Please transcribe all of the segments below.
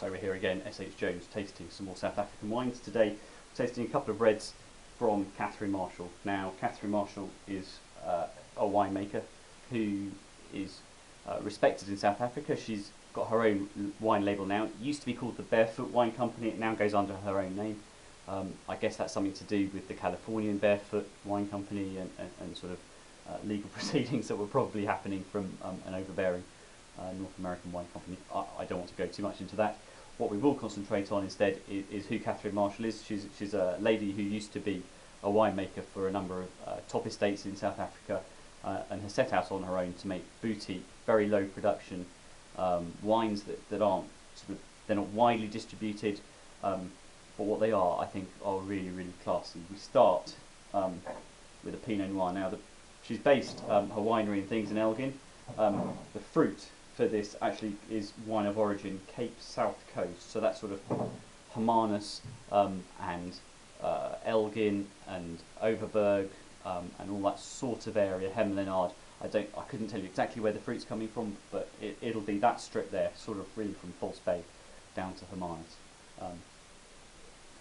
So we're here again, S.H. Jones, tasting some more South African wines. Today, tasting a couple of reds from Catherine Marshall. Now, Catherine Marshall is a winemaker who is respected in South Africa. She's got her own wine label now. It used to be called the Barefoot Wine Company. It now goes under her own name. I guess that's something to do with the Californian Barefoot Wine Company and sort of legal proceedings that were probably happening from an overbearing North American wine company. I don't want to go too much into that. What we will concentrate on instead is who Catherine Marshall is. She's a lady who used to be a winemaker for a number of top estates in South Africa and has set out on her own to make boutique, very low production wines that aren't sort of, they're not widely distributed, but what they are, I think, are really, really classy. We start with a Pinot Noir. Now, she's based her winery and things in Elgin. The fruit for this actually is wine of origin Cape South Coast, so that's sort of Hermanus and Elgin and Overberg and all that sort of area, Hemel-Leonard. I couldn't tell you exactly where the fruit's coming from, but it'll be that strip there, sort of really from False Bay down to Hermanus.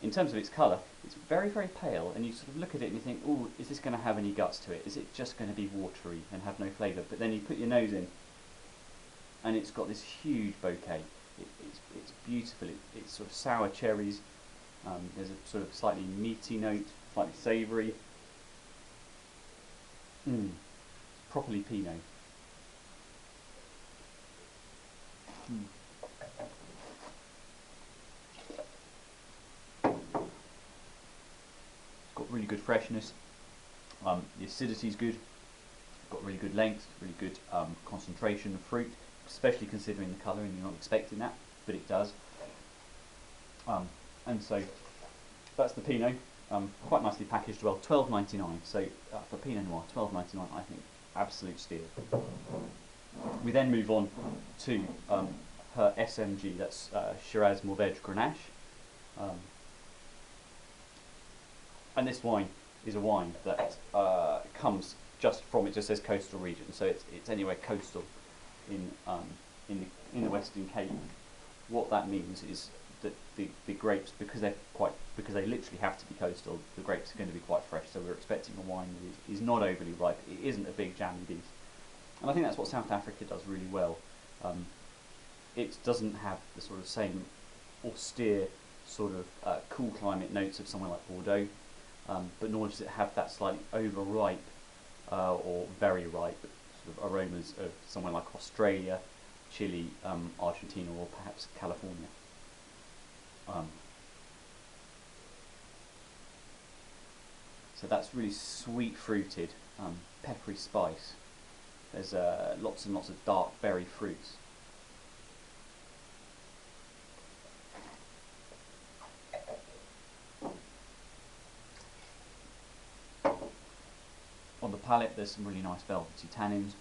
In terms of its colour, it's very, very pale, and you sort of look at it and you think, oh, is this going to have any guts to it? Is it just going to be watery and have no flavour? But then you put your nose in, and it's got this huge bouquet. It's beautiful. It's sort of sour cherries. There's a sort of slightly meaty note, slightly savoury. Properly Pinot. Got really good freshness. The acidity is good. Got really good length, really good concentration of fruit, especially considering the colour, and you're not expecting that, but it does. And so that's the Pinot, quite nicely packaged well, $12.99. So for Pinot Noir, $12.99, I think, absolute steal. We then move on to her SMG, that's Shiraz Mourvedre Grenache. And this wine is a wine that comes just from, it just says coastal region, so it's anywhere coastal in the Western Cape. What that means is that the grapes, because they literally have to be coastal, the grapes are going to be quite fresh. So we're expecting a wine that is not overly ripe. It isn't a big jammy beast, and I think that's what South Africa does really well. It doesn't have the sort of same austere sort of cool climate notes of somewhere like Bordeaux, but nor does it have that slightly overripe or very ripe sort of aromas of somewhere like Australia, Chile, Argentina, or perhaps California. So that's really sweet fruited, peppery spice. There's lots and lots of dark berry fruits. On the palate, there's some really nice velvety tannins.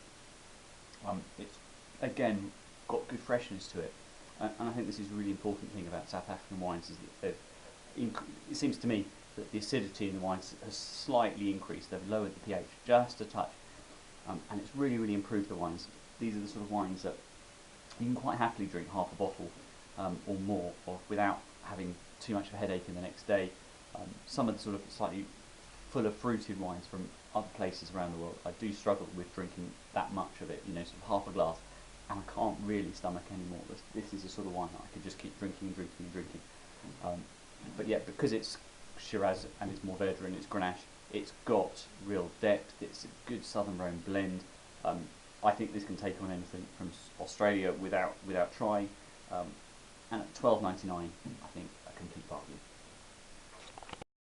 It's again got good freshness to it, and I think this is a really important thing about South African wines, is that it seems to me that the acidity in the wines has slightly increased. They've lowered the pH just a touch, and it's really, really improved the wines. These are the sort of wines that you can quite happily drink half a bottle or more of without having too much of a headache in the next day. Some of the sort of slightly fuller fruited wines from other places around the world, I do struggle with drinking that much of it, sort of half a glass, and I can't really stomach anymore. This is a sort of wine that I could just keep drinking and drinking and drinking. But yeah, because it's Shiraz and it's Mourvedre and it's Grenache, it's got real depth. It's a good Southern Rhone blend. I think this can take on anything from Australia without trying. And at $12.99, I think a complete bargain.